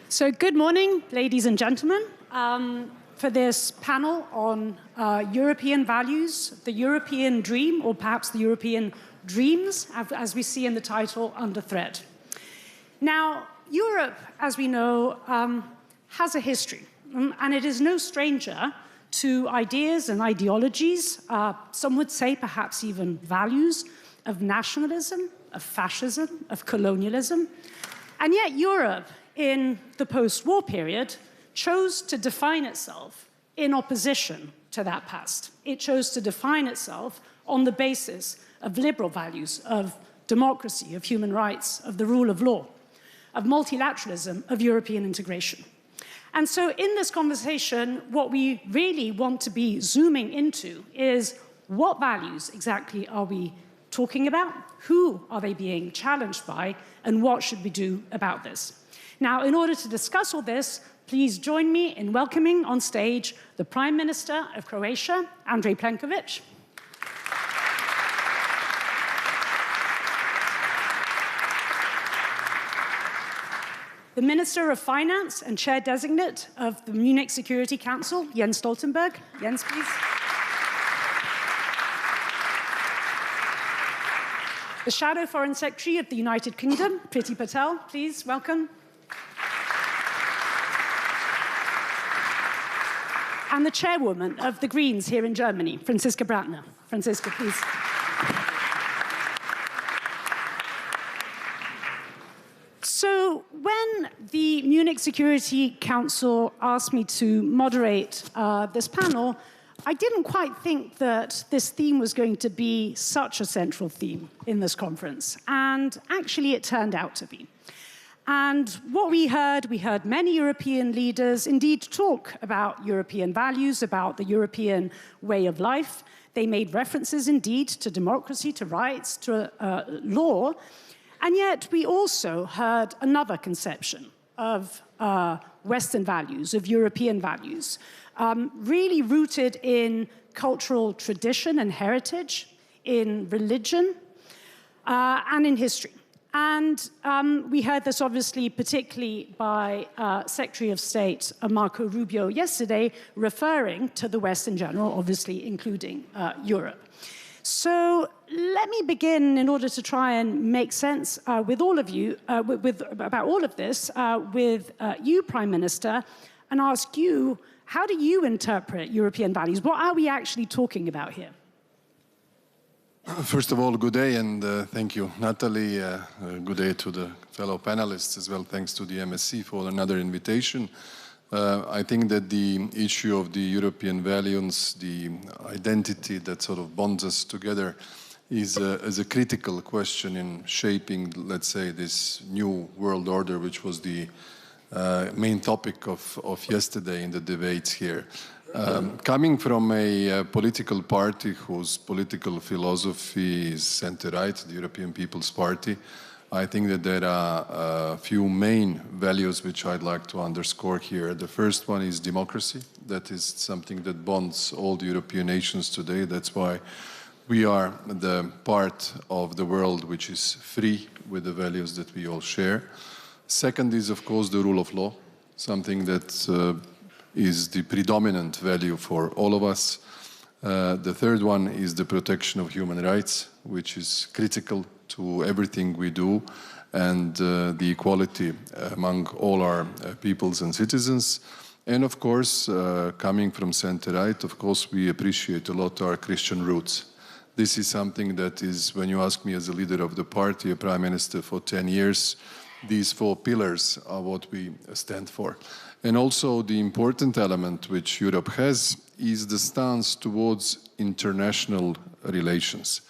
So good morning, ladies and gentlemen, for this panel on European values, the European dream, or perhaps the European dreams, as we see in the title, under threat. Now, Europe, as we know, has a history, and it is no stranger to ideas and ideologies, some would say perhaps even values, of nationalism, of fascism, of colonialism. And yet Europe, in the post-war period, chose to define itself in opposition to that past. It chose to define itself on the basis of liberal values, of democracy, of human rights, of the rule of law, of multilateralism, of European integration. And so in this conversation, what we really want to be zooming into is what values exactly are we talking about, who are they being challenged by, and what should we do about this? Now, in order to discuss all this, please join me in welcoming on stage the Prime Minister of Croatia, Andrej Plenkovic. The Minister of Finance and Chair Designate of the Munich Security Council, Jens Stoltenberg. Jens, please. The Shadow Foreign Secretary of the United Kingdom, Priti Patel, please, welcome. And the Chairwoman of the Greens here in Germany, Franziska Brantner. Franziska, please. So when the Munich Security Council asked me to moderate this panel, I didn't quite think that this theme was going to be such a central theme in this conference, and actually it turned out to be. And what we heard many European leaders indeed talk about European values, about the European way of life. They made references indeed to democracy, to rights, to law. And yet we also heard another conception of Western values, of European values, really rooted in cultural tradition and heritage, in religion, and in history. And we heard this obviously particularly by Secretary of State Marco Rubio yesterday, referring to the West in general, obviously including Europe. So let me begin, in order to try and make sense with all of you, about all of this, with you, Prime Minister, and ask you, how do you interpret European values? What are we actually talking about here? First of all, good day, and thank you, Natalie. Good day to the fellow panelists as well. Thanks to the MSC for another invitation. I think that the issue of the European values, the identity that sort of bonds us together, is a critical question in shaping, let's say, this new world order, which was the main topic of yesterday in the debates here. Coming from a political party whose political philosophy is center-right, the European People's Party, I think that there are a few main values which I'd like to underscore here. The first one is democracy. That is something that bonds all the European nations today. That's why we are the part of the world which is free with the values that we all share. Second is, of course, the rule of law, something that is the predominant value for all of us. The third one is the protection of human rights, which is critical to everything we do, and the equality among all our peoples and citizens. And of course, coming from center-right, of course, we appreciate a lot our Christian roots. This is something that is, when you ask me as a leader of the party, a prime minister for 10 years, these four pillars are what we stand for. And also the important element which Europe has is the stance towards international relations.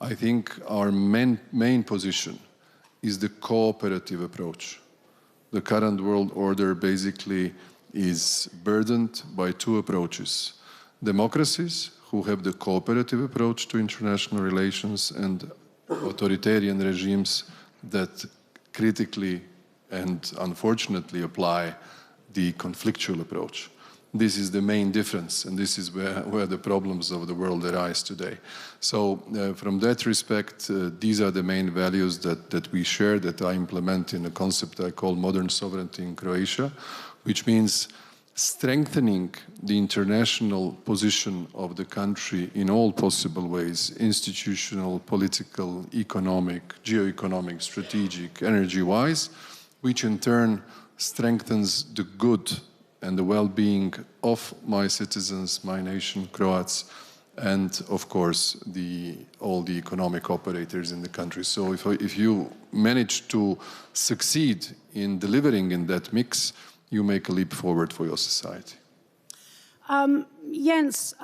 I think our main position is the cooperative approach. The current world order basically is burdened by two approaches. Democracies, who have the cooperative approach to international relations, and authoritarian regimes that critically and unfortunately apply the conflictual approach. this is the main difference, and this is where the problems of the world arise today. So from that respect, these are the main values that we share, that I implement in a concept I call modern sovereignty in Croatia, which means strengthening the international position of the country in all possible ways, institutional, political, economic, geo-economic, strategic, energy-wise, which in turn strengthens the good and the well-being of my citizens, my nation, Croats, and of course all the economic operators in the country. So if you manage to succeed in delivering in that mix, you make a leap forward for your society. Jens,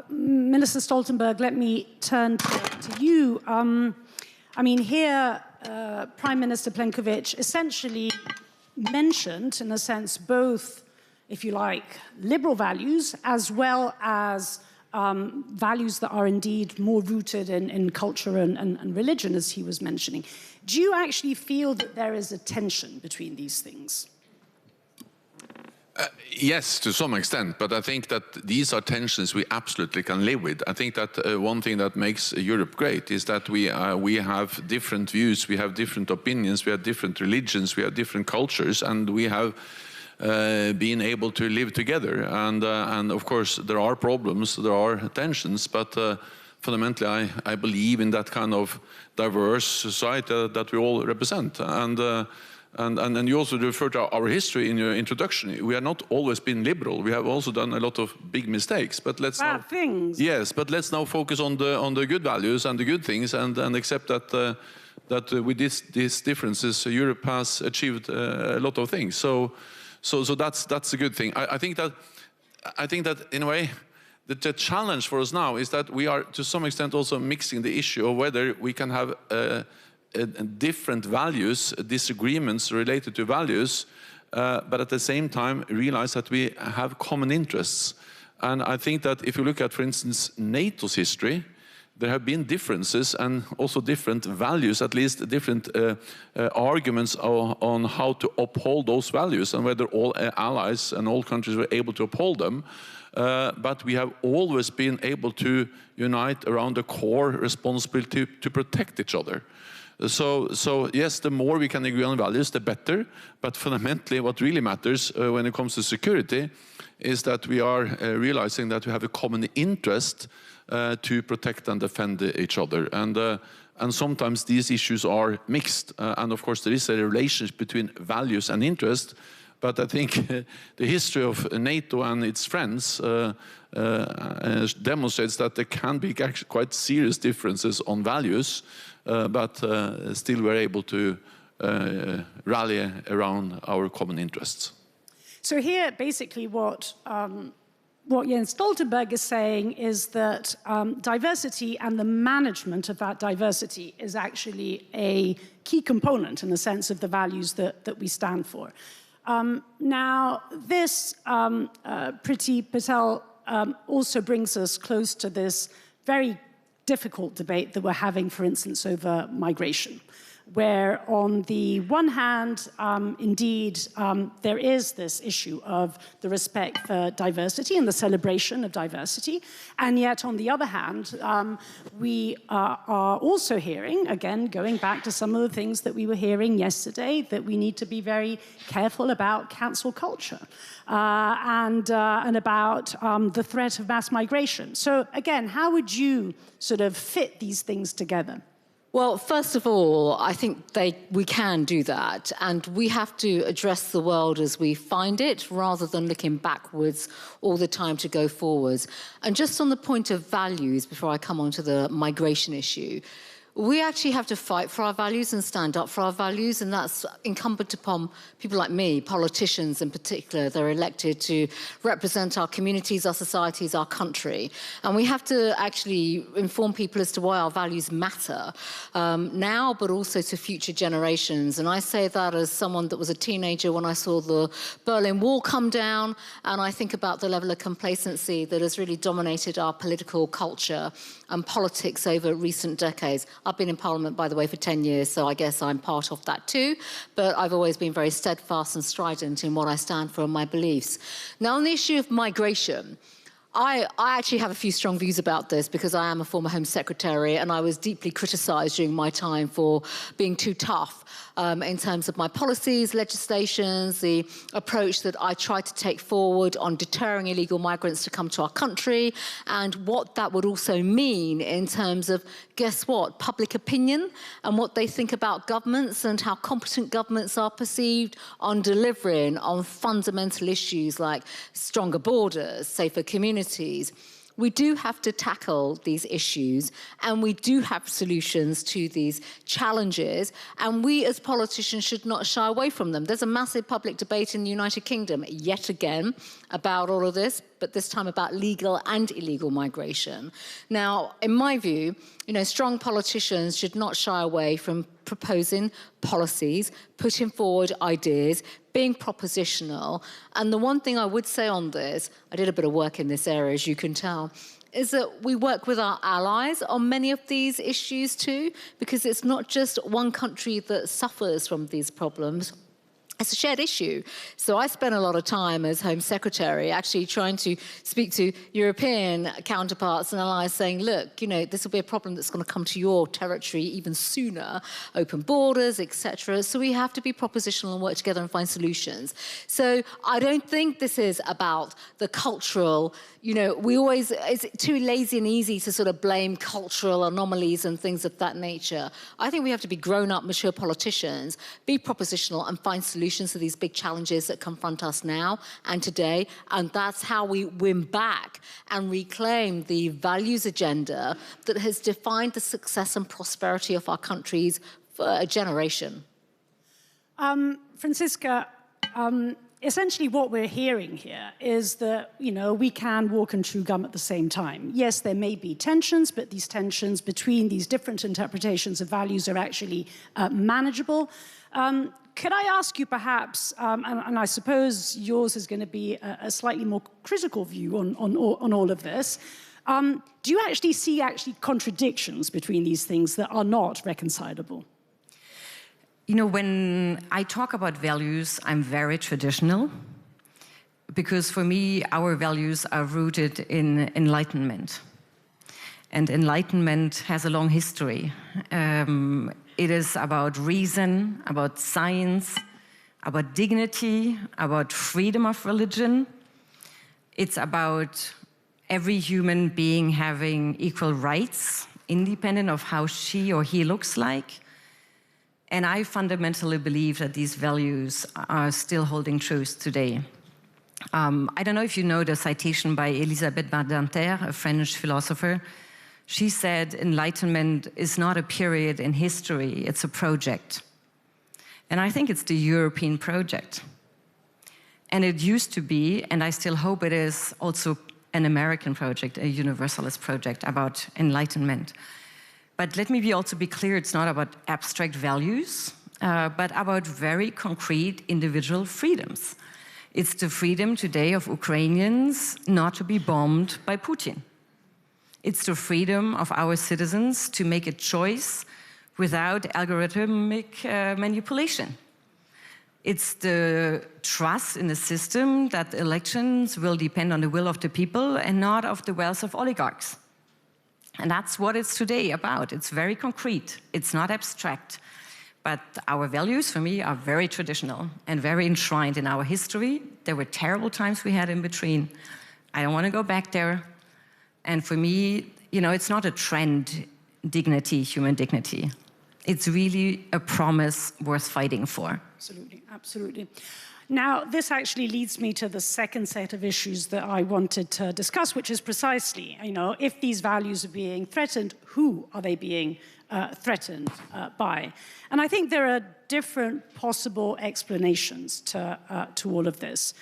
Minister Stoltenberg, let me turn to you. I mean, here, Prime Minister Plenkovic essentially mentioned, in a sense, both, if you like, liberal values, as well as values that are indeed more rooted in culture and religion, as he was mentioning. Do you actually feel that there is a tension between these things? Yes, to some extent, but I think that these are tensions we absolutely can live with. I think that one thing that makes Europe great is that we have different views, we have different opinions, we have different religions, we have different cultures, and we have been able to live together. And of course, there are problems, there are tensions, but fundamentally, I believe in that kind of diverse society that we all represent. And you also refer to our history in your introduction. We have not always been liberal. We have also done a lot of big mistakes. But let's bad things. Yes, but let's now focus on the good values and the good things, and accept that with these differences, Europe has achieved a lot of things. So that's a good thing. I think that in a way, the challenge for us now is that we are to some extent also mixing the issue of whether we can have different values, disagreements related to values, but at the same time realize that we have common interests. And I think that if you look at, for instance, NATO's history, there have been differences and also different values, at least different arguments on how to uphold those values and whether all allies and all countries were able to uphold them. But we have always been able to unite around the core responsibility to protect each other. So yes, the more we can agree on values, the better. But fundamentally, what really matters when it comes to security is that we are realizing that we have a common interest to protect and defend each other. And sometimes these issues are mixed. And of course, there is a relationship between values and interest. But I think the history of NATO and its friends demonstrates that there can be actually quite serious differences on values, but still we're able to rally around our common interests. So here, basically, what Jens Stoltenberg is saying is that diversity and the management of that diversity is actually a key component, in the sense of the values that we stand for. Now, this, Priti, Patel, also brings us close to this very difficult debate that we're having, for instance, over migration, where on the one hand, indeed, there is this issue of the respect for diversity and the celebration of diversity. And yet, on the other hand, we are also hearing, again, going back to some of the things that we were hearing yesterday, that we need to be very careful about cancel culture and about the threat of mass migration. So again, how would you sort of fit these things together? Well, first of all, I think we can do that, and we have to address the world as we find it, rather than looking backwards all the time to go forwards. And just on the point of values, before I come on to the migration issue, we actually have to fight for our values and stand up for our values, and that's incumbent upon people like me, politicians in particular. They're elected to represent our communities, our societies, our country. And we have to actually inform people as to why our values matter now, but also to future generations. And I say that as someone that was a teenager when I saw the Berlin Wall come down, and I think about the level of complacency that has really dominated our political culture and politics over recent decades. I've been in Parliament, by the way, for 10 years, so I guess I'm part of that too. But I've always been very steadfast and strident in what I stand for and my beliefs. Now, on the issue of migration, I actually have a few strong views about this because I am a former Home Secretary and I was deeply criticised during my time for being too tough in terms of my policies, legislations, the approach that I tried to take forward on deterring illegal migrants to come to our country, and what that would also mean in terms of, guess what, public opinion and what they think about governments and how competent governments are perceived on delivering on fundamental issues like stronger borders, safer communities. We do have to tackle these issues, and we do have solutions to these challenges, and we as politicians should not shy away from them. There's a massive public debate in the United Kingdom, yet again, about all of this, but this time about legal and illegal migration. Now, in my view, strong politicians should not shy away from proposing policies, putting forward ideas, being propositional. And the one thing I would say on this, I did a bit of work in this area, as you can tell, is that we work with our allies on many of these issues too, because it's not just one country that suffers from these problems. It's a shared issue. So I spent a lot of time as Home Secretary actually trying to speak to European counterparts and allies saying, look, this will be a problem that's going to come to your territory even sooner, open borders, etc. So we have to be propositional and work together and find solutions. So I don't think this is about the cultural, it's too lazy and easy to sort of blame cultural anomalies and things of that nature. I think we have to be grown-up, mature politicians, be propositional and find solutions to these big challenges that confront us now and today, and that's how we win back and reclaim the values agenda that has defined the success and prosperity of our countries for a generation. Franziska, essentially what we're hearing here is that, we can walk and chew gum at the same time. Yes, there may be tensions, but these tensions between these different interpretations of values are actually manageable. Could I ask you perhaps, and I suppose yours is going to be a slightly more critical view on all of this, do you actually see contradictions between these things that are not reconcilable? When I talk about values, I'm very traditional, because for me, our values are rooted in Enlightenment. And Enlightenment has a long history. It is about reason, about science, about dignity, about freedom of religion. It's about every human being having equal rights, independent of how she or he looks like. And I fundamentally believe that these values are still holding truth today. I don't know if you know the citation by Elisabeth Badinter, a French philosopher. She said, Enlightenment is not a period in history, it's a project. And I think it's the European project. And it used to be, and I still hope it is, also an American project, a universalist project about Enlightenment. But let me also be clear, it's not about abstract values, but about very concrete individual freedoms. It's the freedom today of Ukrainians not to be bombed by Putin. It's the freedom of our citizens to make a choice without algorithmic manipulation. It's the trust in the system that elections will depend on the will of the people and not of the wealth of oligarchs. And that's what it's today about. It's very concrete. It's not abstract. But our values, for me, are very traditional and very enshrined in our history. There were terrible times we had in between. I don't want to go back there. And for me, it's not a trend, dignity, human dignity. It's really a promise worth fighting for. Absolutely, absolutely. Now, this actually leads me to the second set of issues that I wanted to discuss, which is precisely, if these values are being threatened, who are they being threatened by? And I think there are different possible explanations to all of this.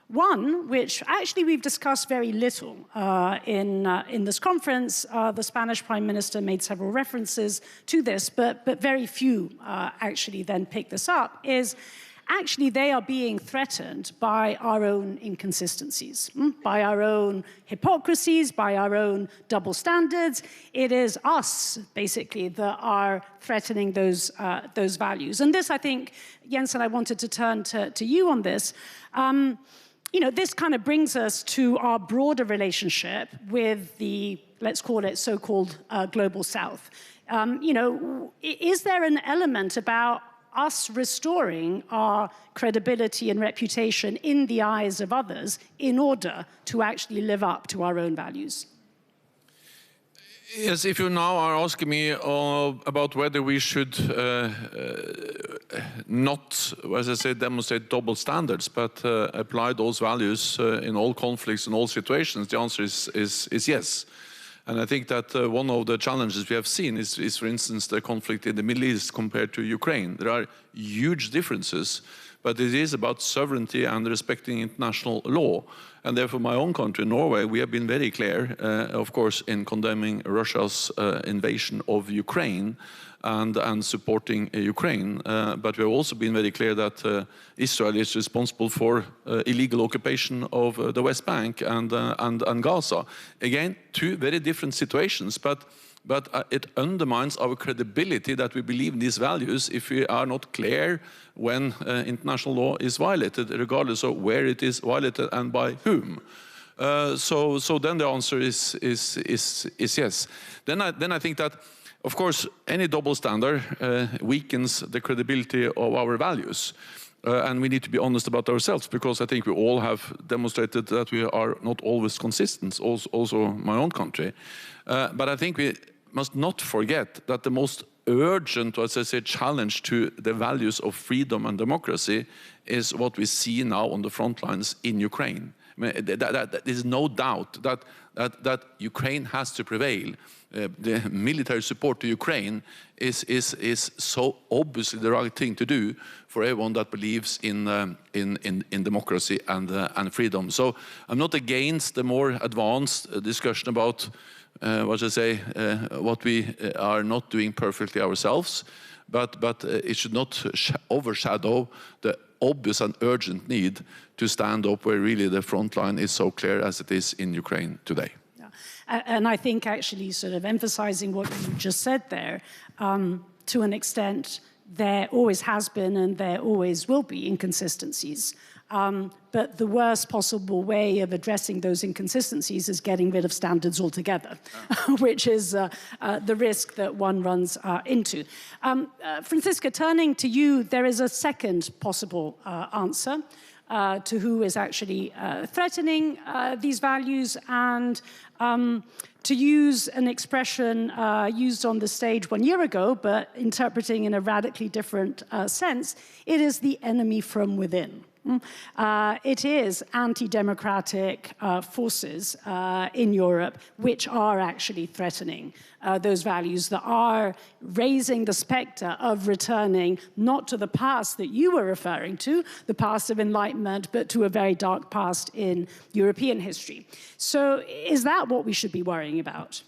One, which actually we've discussed very little in this conference. The Spanish Prime Minister made several references to this, but very few actually then pick this up, is actually they are being threatened by our own inconsistencies, by our own hypocrisies, by our own double standards. It is us, basically, that are threatening those values. And this, I think, Jens, and I wanted to turn to you on this. You know, this kind of brings us to our broader relationship with the, let's call it, so-called global South. You know, is there an element about us restoring our credibility and reputation in the eyes of others in order to actually live up to our own values? Yes, if you now are asking me about whether we should not, as I say, demonstrate double standards, but apply those values in all conflicts and all situations, the answer is yes. And I think that one of the challenges we have seen is, for instance, the conflict in the Middle East compared to Ukraine. There are huge differences, but it is about sovereignty and respecting international law. And therefore, my own country, Norway, we have been very clear, of course, in condemning Russia's invasion of Ukraine and supporting Ukraine. But we have also been very clear that Israel is responsible for illegal occupation of the West Bank and Gaza. Again, two very different situations, but it undermines our credibility that we believe in these values if we are not clear when international law is violated, regardless of where it is violated and by whom. So then the answer is yes. Then I think that, of course, any double standard weakens the credibility of our values. And we need to be honest about ourselves, because I think we all have demonstrated that we are not always consistent, also my own country. But I think we must not forget that the most urgent, as I say, challenge to the values of freedom and democracy is what we see now on the front lines in Ukraine. I mean, there's no doubt that Ukraine has to prevail. The military support to Ukraine is so obviously the right thing to do for everyone that believes in democracy and freedom. So I'm not against the more advanced discussion about what we are not doing perfectly ourselves, but it should not overshadow the obvious and urgent need to stand up where really the front line is so clear as it is in Ukraine today. And I think actually sort of emphasizing what you just said there, to an extent, there always has been and there always will be inconsistencies. But the worst possible way of addressing those inconsistencies is getting rid of standards altogether, which is the risk that one runs into. Franziska, turning to you, there is a second possible answer to who is actually threatening these values, and to use an expression used on the stage 1 year ago, but interpreting in a radically different sense, it is the enemy from within. It is anti-democratic forces in Europe which are actually threatening those values, that are raising the specter of returning not to the past that you were referring to, the past of Enlightenment, but to a very dark past in European history. So is that what we should be worrying about?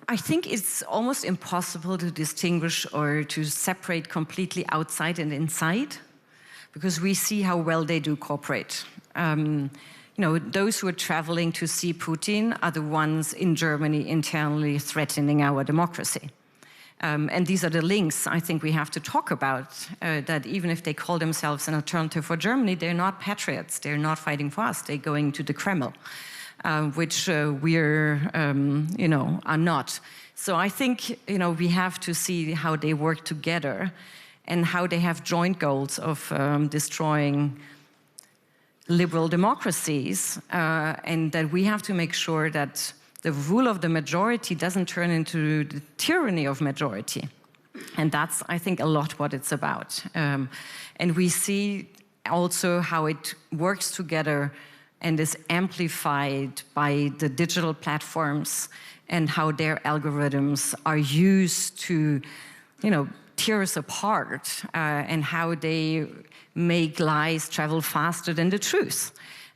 I think it's almost impossible to distinguish or to separate completely outside and inside, because we see how well they do cooperate. You know, those who are traveling to see Putin are the ones in Germany internally threatening our democracy. And these are the links I think we have to talk about, that even if they call themselves an alternative for Germany, they're not patriots, they're not fighting for us, they're going to the Kremlin, which we're, you know, are not. So I think, you know, we have to see how they work together and how they have joint goals of destroying liberal democracies, and that we have to make sure that the rule of the majority doesn't turn into the tyranny of majority. And that's, I think, a lot what it's about. And we see also how it works together and is amplified by the digital platforms and how their algorithms are used to, you know, tear us apart, and how they make lies travel faster than the truth.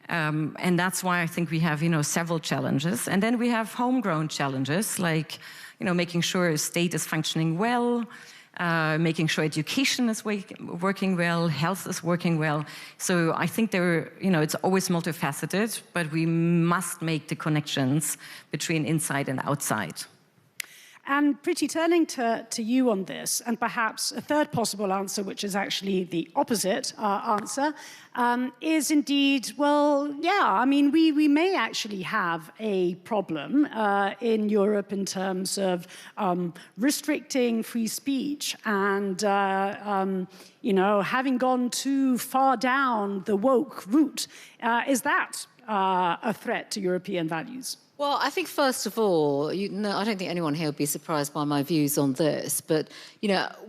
And that's why I think we have, you know, several challenges. And then we have homegrown challenges, like, you know, making sure a state is functioning well, making sure education is working well, health is working well. So I think it's always multifaceted, but we must make the connections between inside and outside. And Priti, turning to you on this, and perhaps a third possible answer, which is actually the opposite answer, is indeed, well, yeah, I mean, we may actually have a problem in Europe in terms of restricting free speech and, having gone too far down the woke route. Is that a threat to European values? Well, I think first of all, I don't think anyone here will be surprised by my views on this, but,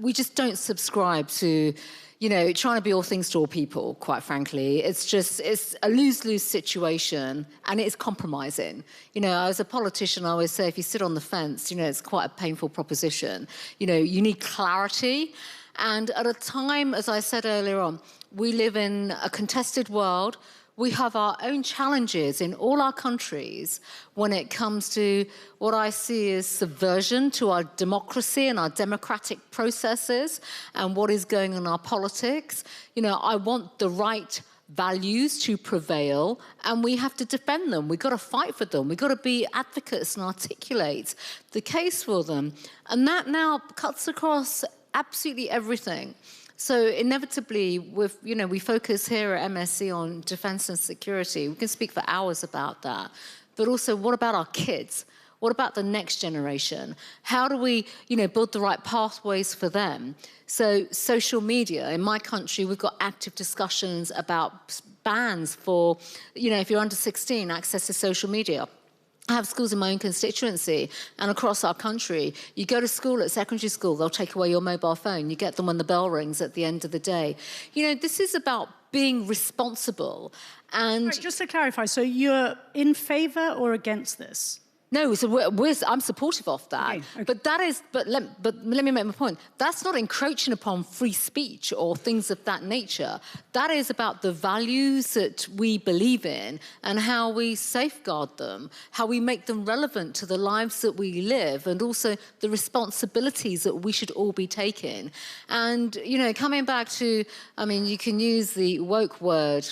we just don't subscribe to, trying to be all things to all people, quite frankly. It's a lose-lose situation, and it's compromising. As a politician, I always say, if you sit on the fence, it's quite a painful proposition. You need clarity, and at a time, as I said earlier on, we live in a contested world. We have our own challenges in all our countries when it comes to what I see as subversion to our democracy and our democratic processes and what is going on in our politics. I want the right values to prevail, and we have to defend them. We've got to fight for them. We've got to be advocates and articulate the case for them. And that now cuts across absolutely everything. So inevitably, we focus here at MSC on defense and security. We can speak for hours about that. But also, what about our kids? What about the next generation? How do we, build the right pathways for them? So social media, in my country, we've got active discussions about bans for, if you're under 16, access to social media. I have schools in my own constituency and across our country. You go to school at secondary school, they'll take away your mobile phone. You get them when the bell rings at the end of the day. This is about being responsible. And right, just to clarify, so you're in favor or against this? No, so I'm supportive of that. Okay. But let me make my point. That's not encroaching upon free speech or things of that nature. That is about the values that we believe in and how we safeguard them, how we make them relevant to the lives that we live, and also the responsibilities that we should all be taking. And, coming back to, you can use the woke word,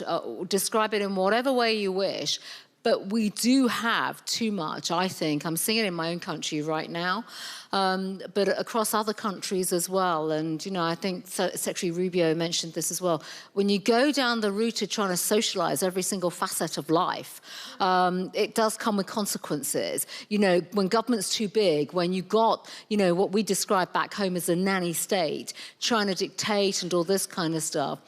describe it in whatever way you wish, but we do have too much, I think. I'm seeing it in my own country right now, but across other countries as well. And, I think Secretary Rubio mentioned this as well. When you go down the route of trying to socialize every single facet of life, it does come with consequences. When government's too big, when you got, what we describe back home as a nanny state, trying to dictate and all this kind of stuff,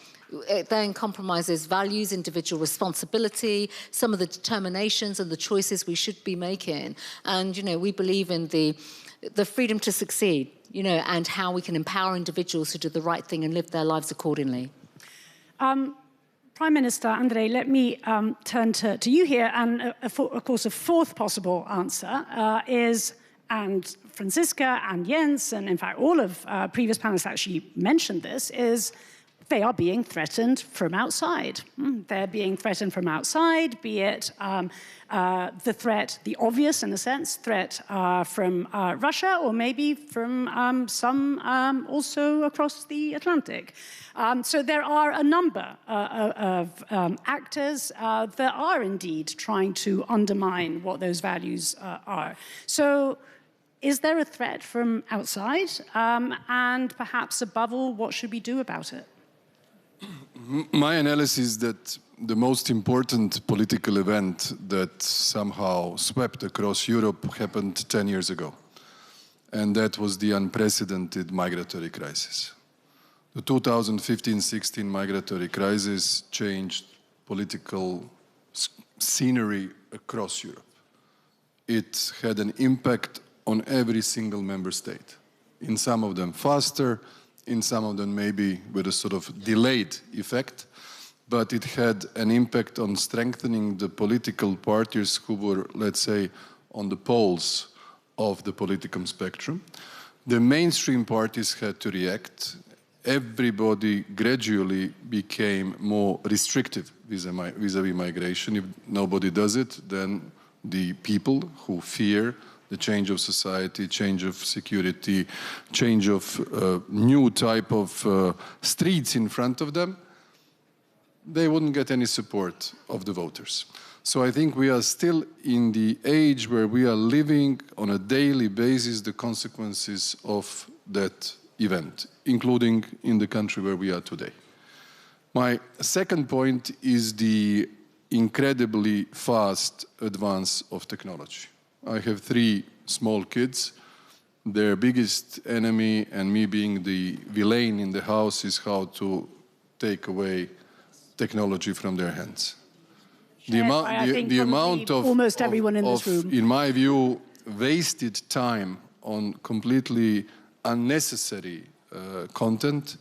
it then compromises values, individual responsibility, some of the determinations and the choices we should be making. And, we believe in the freedom to succeed, and how we can empower individuals to do the right thing and live their lives accordingly. Prime Minister Andrej, let me turn to you here. And, of course, a fourth possible answer is, and Franziska and Jens, and in fact all of previous panelists actually mentioned this, is they are being threatened from outside. They're being threatened from outside, be it the threat, the obvious, in a sense, threat from Russia, or maybe from some also across the Atlantic. So there are a number of actors that are indeed trying to undermine what those values are. So is there a threat from outside? And perhaps above all, what should we do about it? My analysis is that the most important political event that somehow swept across Europe happened 10 years ago. And that was the unprecedented migratory crisis. The 2015-16 migratory crisis changed political scenery across Europe. It had an impact on every single member state. In some of them faster, in some of them maybe with a sort of delayed effect, but it had an impact on strengthening the political parties who were, let's say, on the poles of the political spectrum. The mainstream parties had to react. Everybody gradually became more restrictive vis-à-vis migration. If nobody does it, then the people who fear the change of society, change of security, change of new type of streets in front of them, they wouldn't get any support of the voters. So I think we are still in the age where we are living on a daily basis the consequences of that event, including in the country where we are today. My second point is the incredibly fast advance of technology. I have 3 small kids. Their biggest enemy, and me being the villain in the house, is how to take away technology from their hands. The amount of, almost everyone in this room, in my view, wasted time on completely unnecessary content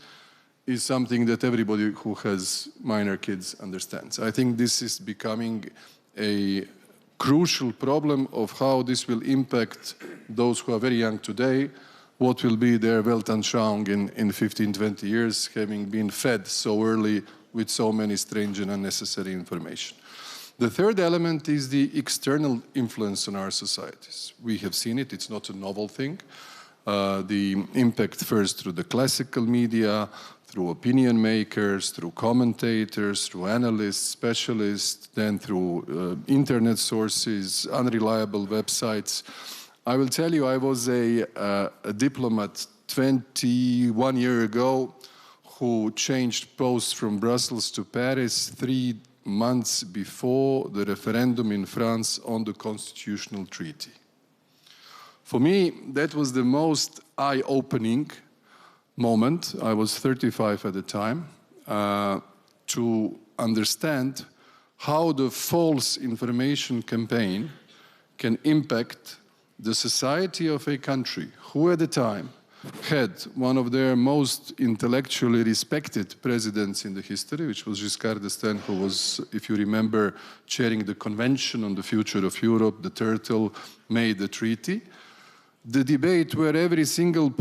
is something that everybody who has minor kids understands. I think this is becoming a crucial problem of how this will impact those who are very young today, what will be their Weltanschauung in 15, 20 years, having been fed so early with so many strange and unnecessary information. The third element is the external influence on our societies. We have seen it, it's not a novel thing. The impact first through the classical media, through opinion makers, through commentators, through analysts, specialists, then through internet sources, unreliable websites. I will tell you, I was a diplomat 21 years ago who changed posts from Brussels to Paris 3 months before the referendum in France on the constitutional treaty. For me, that was the most eye-opening moment, I was 35 at the time, to understand how the false information campaign can impact the society of a country who at the time had one of their most intellectually respected presidents in the history, which was Giscard d'Estaing, who was, if you remember, chairing the Convention on the Future of Europe, the turtle, made the treaty. The debate where every single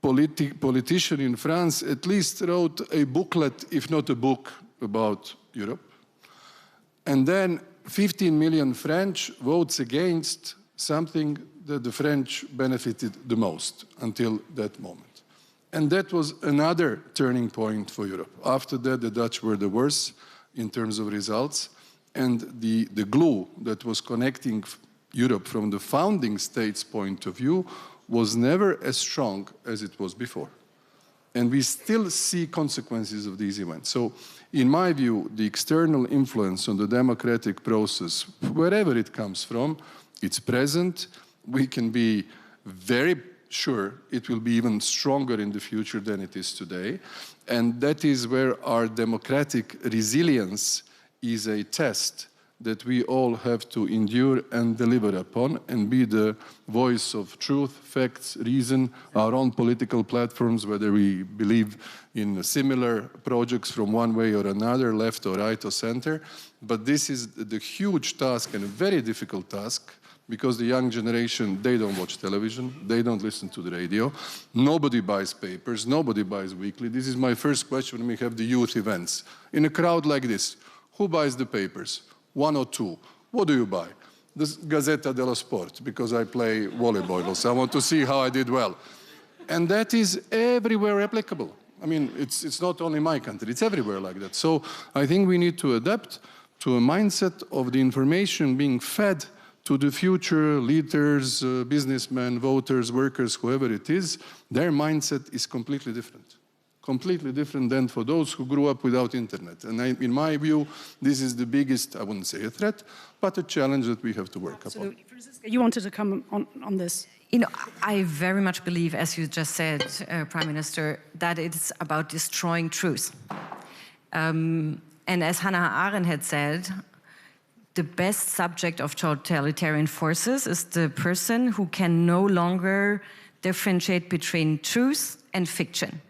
politician in France at least wrote a booklet, if not a book, about Europe. And then 15 million French votes against something that the French benefited the most until that moment. And that was another turning point for Europe. After that, the Dutch were the worst in terms of results. And the glue that was connecting Europe from the founding states' point of view was never as strong as it was before. And we still see consequences of these events. So, in my view, the external influence on the democratic process, wherever it comes from, it's present. We can be very sure it will be even stronger in the future than it is today. And that is where our democratic resilience is a test that we all have to endure and deliver upon and be the voice of truth, facts, reason, our own political platforms, whether we believe in similar projects from one way or another, left or right or center. But this is the huge task and a very difficult task, because the young generation, they don't watch television, they don't listen to the radio, nobody buys papers, nobody buys weekly. This is my first question when we have the youth events. In a crowd like this, who buys the papers? 1 or 2. What do you buy? The Gazzetta dello Sport, because I play volleyball, so I want to see how I did well. And that is everywhere applicable. I mean, it's not only my country, it's everywhere like that. So I think we need to adapt to a mindset of the information being fed to the future leaders, businessmen, voters, workers, whoever it is. Their mindset is completely different than for those who grew up without internet. And in my view, this is the biggest, I wouldn't say a threat, but a challenge that we have to work upon. Franziska, you wanted to come on this. You know, I very much believe, as you just said, Prime Minister, that it's about destroying truth. And as Hannah Arendt had said, the best subject of totalitarian forces is the person who can no longer differentiate between truth and fiction.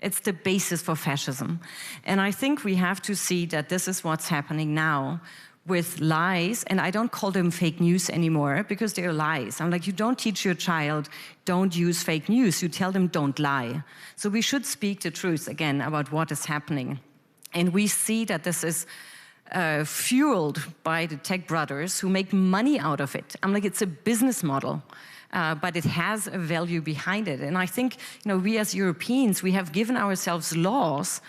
It's the basis for fascism. And I think we have to see that this is what's happening now with lies, and I don't call them fake news anymore because they're lies. I'm like, you don't teach your child, don't use fake news. You tell them, don't lie. So we should speak the truth again about what is happening. And we see that this is fueled by the tech brothers who make money out of it. I'm like, it's a business model. But it has a value behind it. And I think, we as Europeans, we have given ourselves laws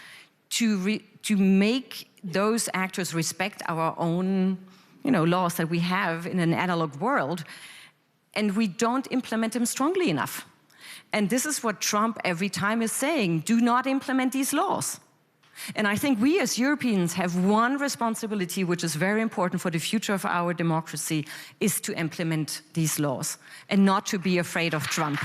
to make those actors respect our own, laws that we have in an analog world, and we don't implement them strongly enough. And this is what Trump every time is saying, do not implement these laws. And I think we as Europeans have one responsibility, which is very important for the future of our democracy, is to implement these laws and not to be afraid of Trump.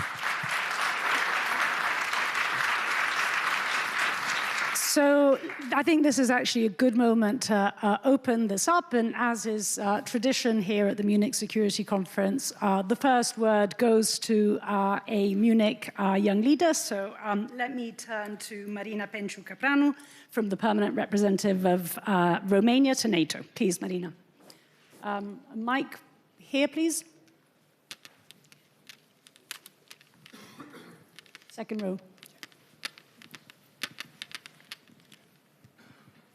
So I think this is actually a good moment to open this up, and as is tradition here at the Munich Security Conference, the first word goes to a Munich young leader. So let me turn to Marina Penciu-Capranu from the Permanent Representative of Romania to NATO. Please, Marina. Mic here, please. Second row.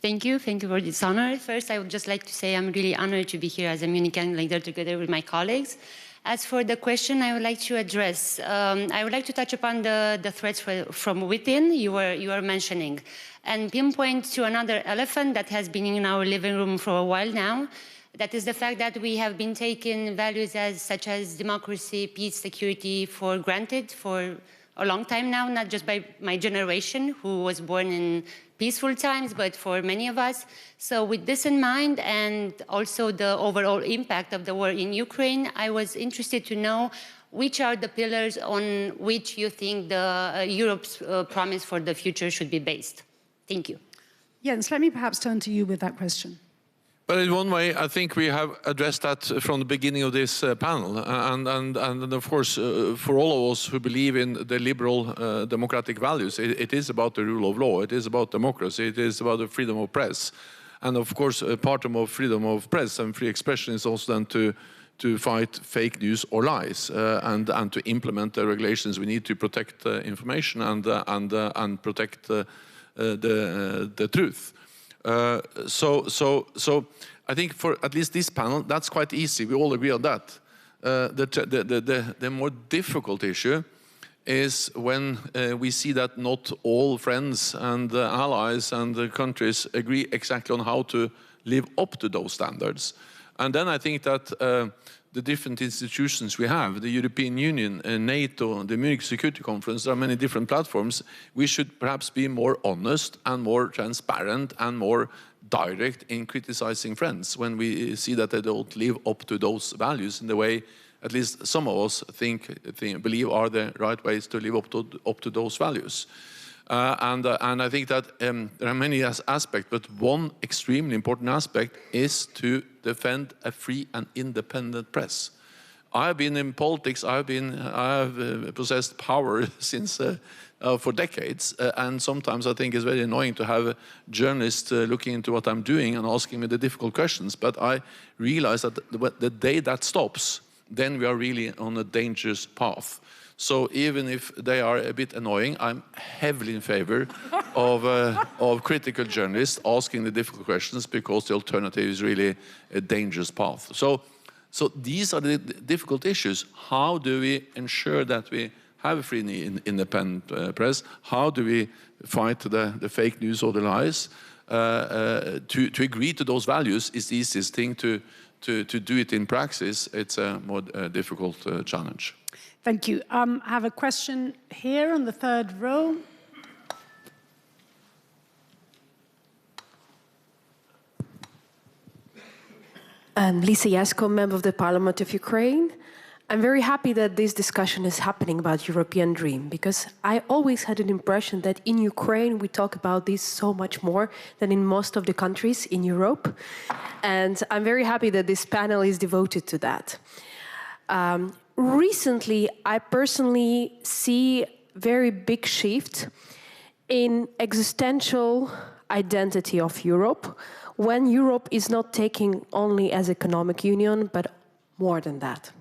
Thank you for this honor. First, I would just like to say I'm really honored to be here as a Munich young leader together with my colleagues. As for the question I would like to address, I would like to touch upon the threats from within you were mentioning, and pinpoint to another elephant that has been in our living room for a while now. That is the fact that we have been taking values such as democracy, peace, security for granted for a long time now, not just by my generation who was born in peaceful times, but for many of us. So with this in mind, and also the overall impact of the war in Ukraine, I was interested to know which are the pillars on which you think Europe's promise for the future should be based. Thank you. Jens, let me perhaps turn to you with that question. But in one way, I think we have addressed that from the beginning of this panel. And of course, for all of us who believe in the liberal democratic values, it is about the rule of law, it is about democracy, it is about the freedom of press. And of course, part of freedom of press and free expression is also then to fight fake news or lies and to implement the regulations we need to protect information and protect the truth. So I think for at least this panel, that's quite easy. We all agree on that. The more difficult issue is when we see that not all friends and allies and countries agree exactly on how to live up to those standards. And then I think that the different institutions we have, the European Union, NATO, the Munich Security Conference, there are many different platforms. We should perhaps be more honest and more transparent and more direct in criticizing friends when we see that they don't live up to those values in the way at least some of us believe are the right ways to live up to those values. And I think that there are many aspects, but one extremely important aspect is to defend a free and independent press. I have been in politics. I have possessed power since for decades, and sometimes I think it's very annoying to have journalists looking into what I'm doing and asking me the difficult questions. But I realize that the day that stops, then we are really on a dangerous path. So even if they are a bit annoying, I'm heavily in favor of critical journalists asking the difficult questions, because the alternative is really a dangerous path. So these are the difficult issues. How do we ensure that we have a free and independent press? How do we fight the fake news or the lies? To agree to those values is the easiest thing. To do it in praxis, it's a more difficult challenge. Thank you. I have a question here on the third row. Lisa Yasko, member of the Parliament of Ukraine. I'm very happy that this discussion is happening about European dream, because I always had an impression that in Ukraine we talk about this so much more than in most of the countries in Europe. And I'm very happy that this panel is devoted to that. Recently, I personally see very big shift in existential identity of Europe, when Europe is not taking only as economic union, but more than that.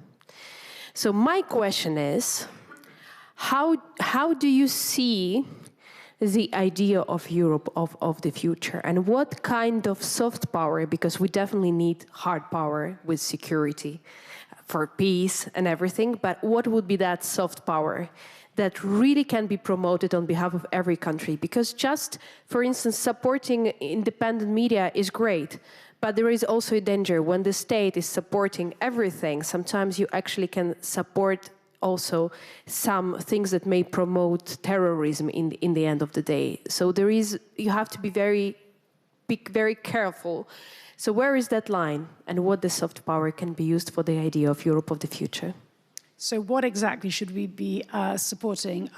So my question is, how do you see the idea of Europe of the future, and what kind of soft power, because we definitely need hard power with security for peace and everything, but what would be that soft power that really can be promoted on behalf of every country? Because just, for instance, supporting independent media is great, but there is also a danger when the state is supporting everything. Sometimes you actually can support also some things that may promote terrorism in the end of the day. So you have to be very careful. So where is that line, and what the soft power can be used for the idea of Europe of the future? So what exactly should we be supporting?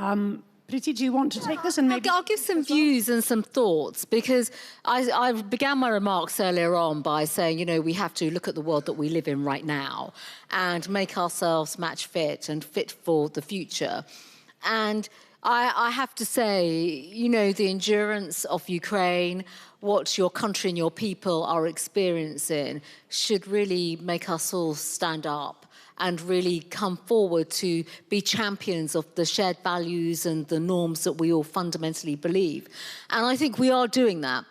Priti, do you want to take this? And maybe I'll give some views and some thoughts, because I began my remarks earlier on by saying, you know, we have to look at the world that we live in right now and make ourselves match fit and fit for the future. And I have to say, you know, the endurance of Ukraine, what your country and your people are experiencing, should really make us all stand up and really come forward to be champions of the shared values and the norms that we all fundamentally believe. And I think we are doing that.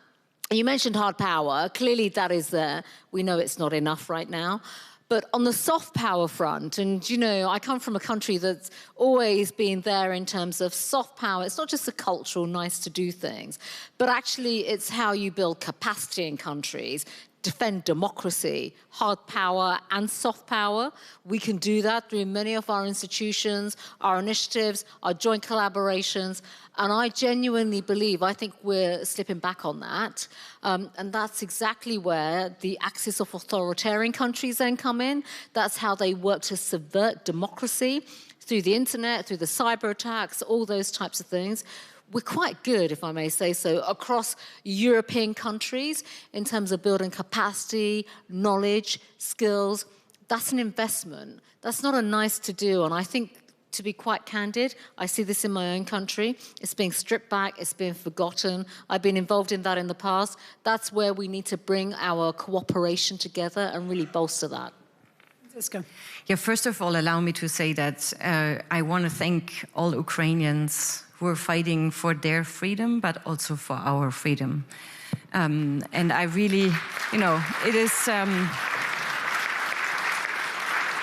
You mentioned hard power. Clearly that is there. We know it's not enough right now. But on the soft power front, and you know, I come from a country that's always been there in terms of soft power. It's not just a cultural nice to do things, but actually it's how you build capacity in countries, defend democracy, hard power and soft power. We can do that through many of our institutions, our initiatives, our joint collaborations. And I genuinely believe, I think we're slipping back on that. And that's exactly where the axis of authoritarian countries then come in. That's how they work to subvert democracy through the internet, through the cyber attacks, all those types of things. We're quite good, if I may say so, across European countries in terms of building capacity, knowledge, skills. That's an investment. That's not a nice to do. And I think, to be quite candid, I see this in my own country. It's being stripped back, it's being forgotten. I've been involved in that in the past. That's where we need to bring our cooperation together and really bolster that. Franziska. Yeah, first of all, allow me to say that I want to thank all Ukrainians who are fighting for their freedom, but also for our freedom. And I really, you know, it is,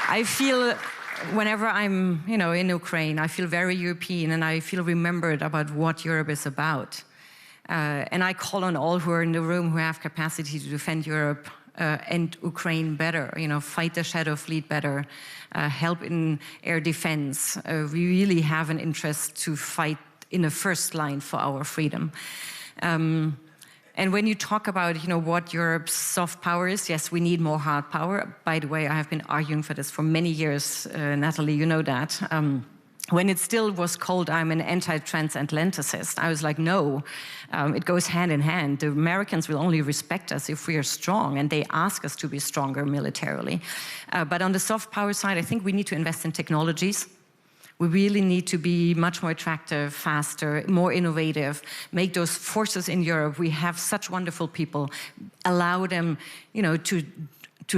I feel, whenever I'm, you know, in Ukraine, I feel very European, and I feel remembered about what Europe is about. And I call on all who are in the room who have capacity to defend Europe and Ukraine better, you know, fight the shadow fleet better, help in air defense. We really have an interest to fight in the first line for our freedom. And when you talk about, you know, what Europe's soft power is, yes, we need more hard power. By the way, I have been arguing for this for many years, Natalie, you know that. When it still was called I'm an anti-transatlanticist, I was like, no, it goes hand in hand. The Americans will only respect us if we are strong, and they ask us to be stronger militarily. But on the soft power side, I think we need to invest in technologies. We really need to be much more attractive, faster, more innovative, make those forces in Europe. We have such wonderful people, allow them, you know, to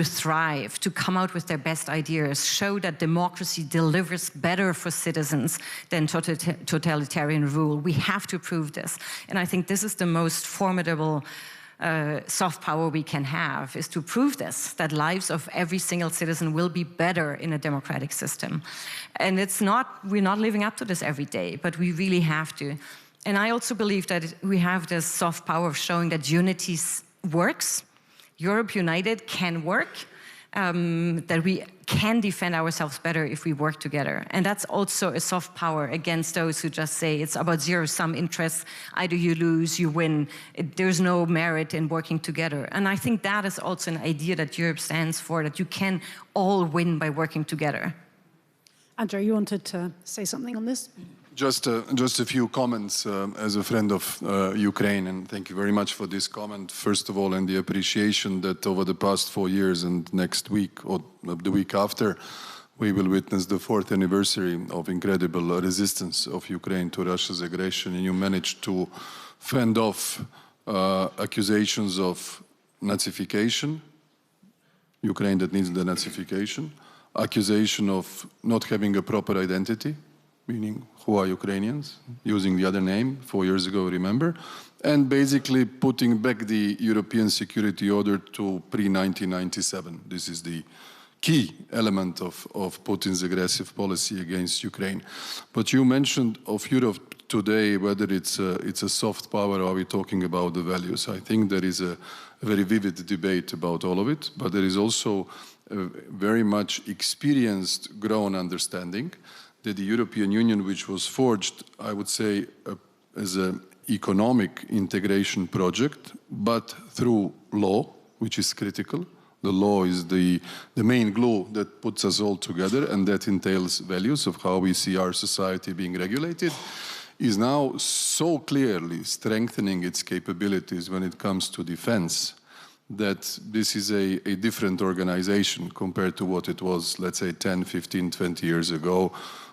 thrive, to come out with their best ideas, show that democracy delivers better for citizens than totalitarian rule. We have to prove this. And I think this is the most formidable soft power we can have, is to prove this, that lives of every single citizen will be better in a democratic system. And it's not, we're not living up to this every day, but we really have to. And I also believe that we have this soft power of showing that unity works. Europe united can work, that we can defend ourselves better if we work together. And that's also a soft power against those who just say it's about zero-sum interests. Either you lose, you win. There's no merit in working together. And I think that is also an idea that Europe stands for, that you can all win by working together. Andrej, you wanted to say something on this? Just a few comments as a friend of Ukraine, and thank you very much for this comment. First of all, and the appreciation that over the past 4 years and next week or the week after, we will witness the 4th anniversary of incredible resistance of Ukraine to Russia's aggression, and you managed to fend off accusations of Nazification, Ukraine that needs the Nazification, accusation of not having a proper identity, meaning who are Ukrainians, using the other name 4 years ago, remember, and basically putting back the European security order to pre-1997. This is the key element of Putin's aggressive policy against Ukraine. But you mentioned of Europe today, whether it's a soft power or are we talking about the values. I think there is a very vivid debate about all of it, but there is also a very much experienced, grown understanding that the European Union, which was forged, I would say, as an economic integration project, but through law, which is critical. The law is the main glue that puts us all together, and that entails values of how we see our society being regulated, is now so clearly strengthening its capabilities when it comes to defense, that this is a different organization compared to what it was, let's say, 10, 15, 20 years ago,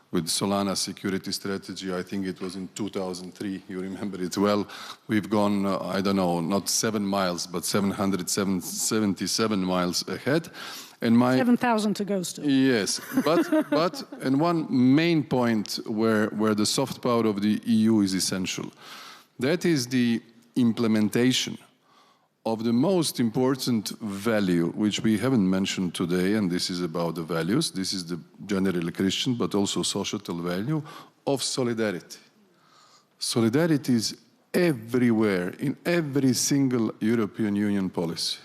with Solana security strategy. I think it was in 2003, you remember it well. We've gone, I don't know, not 7 miles, but 777 miles ahead. And 7,000 to go still. Yes, but and one main point where the soft power of the EU is essential, that is the implementation of the most important value, which we haven't mentioned today, and this is about the values, this is the generally Christian, but also societal value of solidarity. Solidarity is everywhere, in every single European Union policy,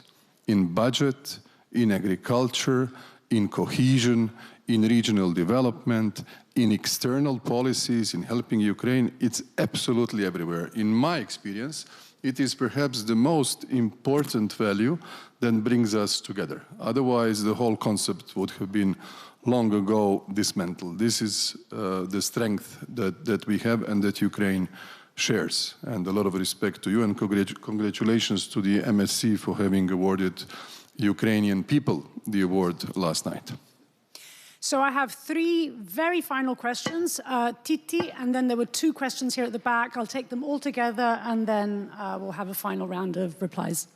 in budget, in agriculture, in cohesion, in regional development, in external policies, in helping Ukraine. It's absolutely everywhere. In my experience, it is perhaps the most important value that brings us together. Otherwise, the whole concept would have been long ago dismantled. This is the strength that we have and that Ukraine shares. And a lot of respect to you, and congratulations to the MSC for having awarded Ukrainian people the award last night. So I have 3 very final questions. Titi, and then there were 2 questions here at the back. I'll take them all together, and then we'll have a final round of replies.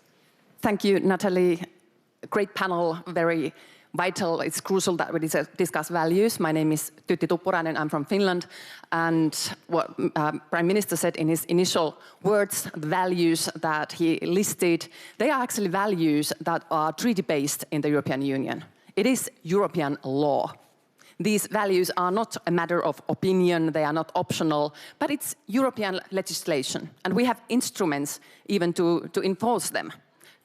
Thank you, Natalie. Great panel, very vital. It's crucial that we discuss values. My name is Tytti Tuppurainen. I'm from Finland. And what Prime Minister said in his initial words, the values that he listed, they are actually values that are treaty-based in the European Union. It is European law. These values are not a matter of opinion, they are not optional, but it's European legislation. And we have instruments even to enforce them.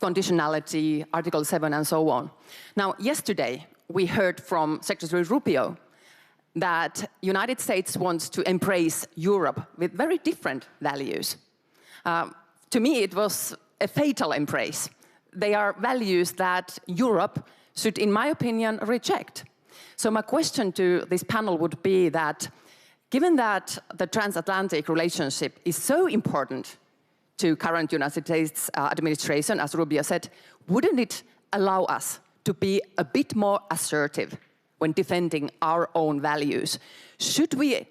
Conditionality, Article 7, and so on. Now, yesterday, we heard from Secretary Rubio that United States wants to embrace Europe with very different values. To me, it was a fatal embrace. They are values that Europe should, in my opinion, reject. So my question to this panel would be that, given that the transatlantic relationship is so important to current United States administration, as Rubio said, wouldn't it allow us to be a bit more assertive when defending our own values? Should we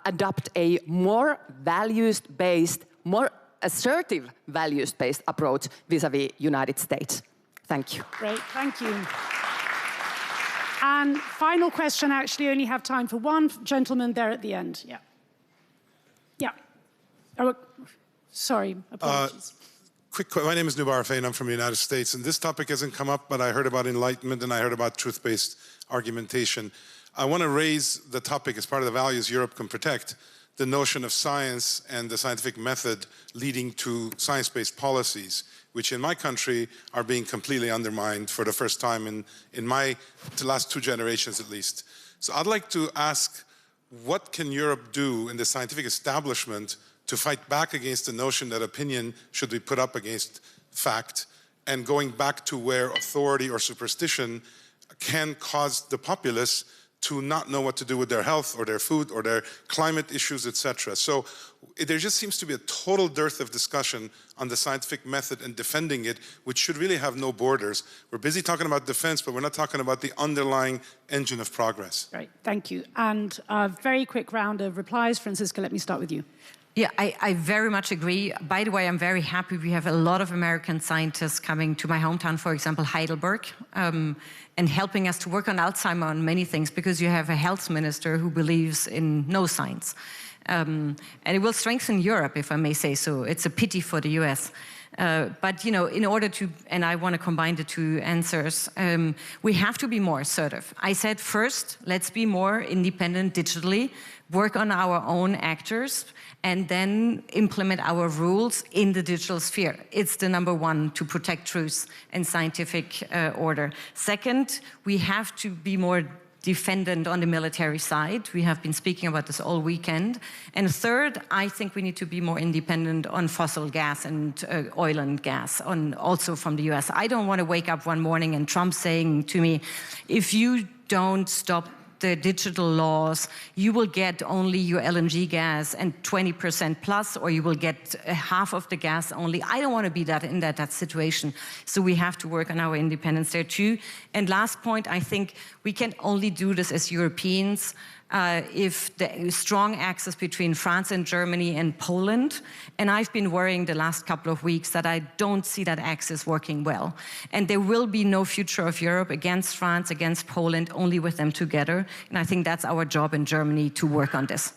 adopt a more values-based, more assertive values-based approach vis-à-vis United States? Thank you. Great, thank you. And final question, actually, only have time for one gentleman there at the end. Yeah. Yeah. Oh, sorry, apologies. My name is Nubar Fain, I'm from the United States, and this topic hasn't come up, but I heard about Enlightenment and I heard about truth-based argumentation. I want to raise the topic as part of the values Europe can protect, the notion of science and the scientific method leading to science-based policies, which in my country are being completely undermined for the first time in my last 2 generations at least. So I'd like to ask, what can Europe do in the scientific establishment to fight back against the notion that opinion should be put up against fact, and going back to where authority or superstition can cause the populace to not know what to do with their health or their food or their climate issues, etc. So there just seems to be a total dearth of discussion on the scientific method and defending it, which should really have no borders. We're busy talking about defense, but we're not talking about the underlying engine of progress. Right, thank you. And a very quick round of replies. Franziska, let me start with you. Yeah, I very much agree. By the way, I'm very happy we have a lot of American scientists coming to my hometown, for example, Heidelberg, and helping us to work on Alzheimer and many things, because you have a health minister who believes in no science. And it will strengthen Europe, if I may say so. It's a pity for the US. But, you know, in order to, and I want to combine the two answers, we have to be more assertive. I said first, let's be more independent digitally, work on our own actors, and then implement our rules in the digital sphere. It's the number one to protect truth and scientific order. Second, we have to be more defendant on the military side. We have been speaking about this all weekend. And third, I think we need to be more independent on fossil gas and oil and gas, also from the US. I don't want to wake up one morning and Trump saying to me, if you don't stop the digital laws, you will get only your LNG gas and 20% plus, or you will get half of the gas only. I don't want to be in that situation. So we have to work on our independence there too. And last point, I think we can only do this as Europeans if the strong access between France and Germany and Poland. And I've been worrying the last couple of weeks that I don't see that access working well. And there will be no future of Europe against France, against Poland, only with them together. And I think that's our job in Germany to work on this.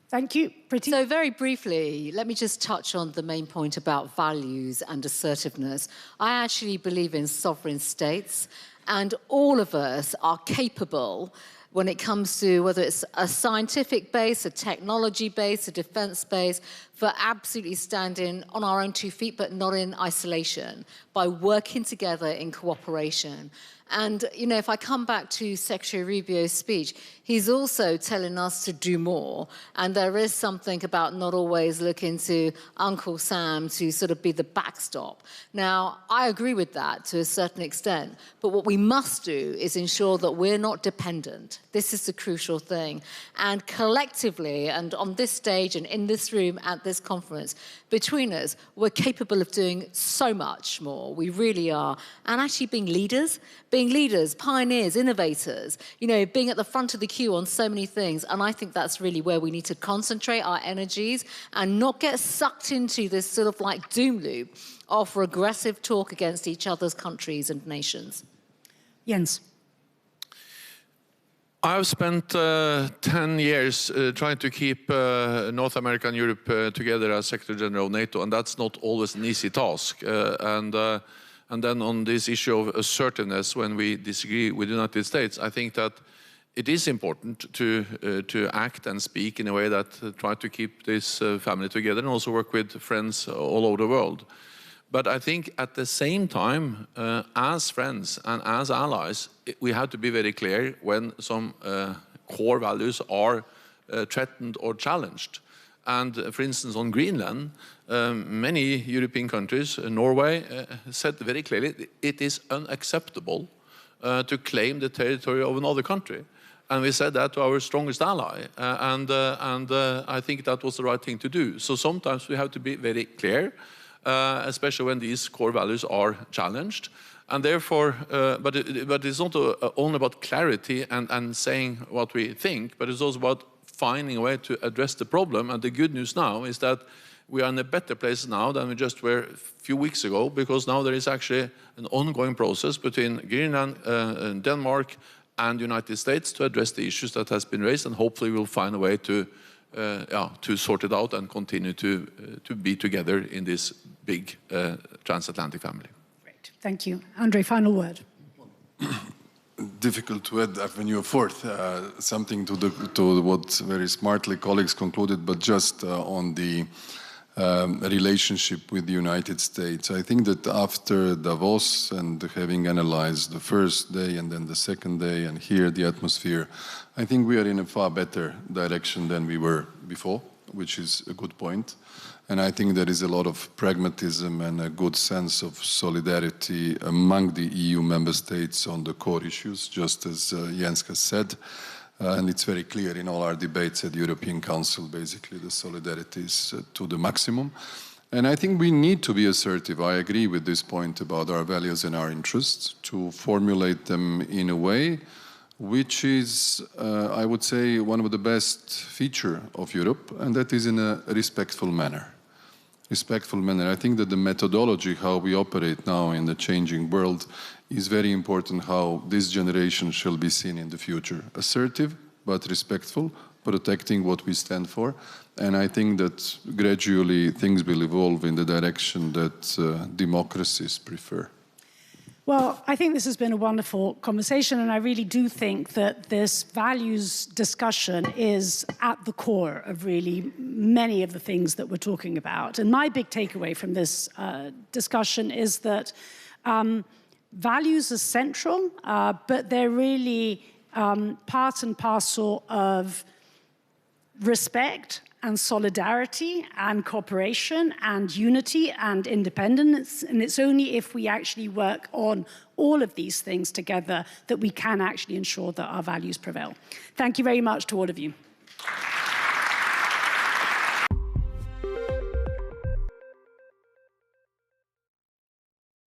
Thank you. Priti. So very briefly, let me just touch on the main point about values and assertiveness. I actually believe in sovereign states, and all of us are capable when it comes to whether it's a scientific base, a technology base, a defense base, for absolutely standing on our own 2 feet, but not in isolation, by working together in cooperation. And, you know, if I come back to Secretary Rubio's speech, he's also telling us to do more. And there is something about not always looking to Uncle Sam to sort of be the backstop. Now, I agree with that to a certain extent. But what we must do is ensure that we're not dependent. This is the crucial thing. And collectively, and on this stage and in this room at this conference, between us, we're capable of doing so much more. We really are. And actually being leaders, pioneers, innovators, you know, being at the front of the queue on so many things. And I think that's really where we need to concentrate our energies and not get sucked into this sort of like doom loop of regressive talk against each other's countries and nations. Jens. I've spent 10 years trying to keep North America and Europe together as Secretary General of NATO, and that's not always an easy task. And then on this issue of assertiveness, when we disagree with the United States, I think that it is important to act and speak in a way that try to keep this family together and also work with friends all over the world. But I think at the same time, as friends and as allies, we have to be very clear when some core values are threatened or challenged. And for instance, on Greenland, many European countries, Norway, said very clearly it is unacceptable to claim the territory of another country. And we said that to our strongest ally. And I think that was the right thing to do. So sometimes we have to be very clear, especially when these core values are challenged. And therefore, but it's not only about clarity and saying what we think, but it's also about finding a way to address the problem. And the good news now is that we are in a better place now than we just were a few weeks ago, because now there is actually an ongoing process between Greenland, Denmark, and the United States to address the issues that has been raised, and hopefully we'll find a way to sort it out and continue to be together in this big transatlantic family. Great, thank you. Andrej, final word. Difficult to add, when you're fourth, something to what very smartly colleagues concluded, but just on the relationship with the United States. I think that after Davos and having analyzed the first day and then the second day and here the atmosphere, I think we are in a far better direction than we were before, which is a good point. And I think there is a lot of pragmatism and a good sense of solidarity among the EU member states on the core issues, just as Jens has said. And it's very clear in all our debates at the European Council, basically the solidarity is to the maximum. And I think we need to be assertive. I agree with this point about our values and our interests, to formulate them in a way which is, I would say, one of the best features of Europe, and that is in a respectful manner. Respectful manner. I think that the methodology, how we operate now in the changing world, is very important, how this generation shall be seen in the future. Assertive, but respectful, protecting what we stand for. And I think that gradually things will evolve in the direction that democracies prefer. Well, I think this has been a wonderful conversation, and I really do think that this values discussion is at the core of really many of the things that we're talking about. And my big takeaway from this discussion is that values are central, but they're really part and parcel of respect and solidarity and cooperation and unity and independence. And it's only if we actually work on all of these things together that we can actually ensure that our values prevail. Thank you very much to all of you.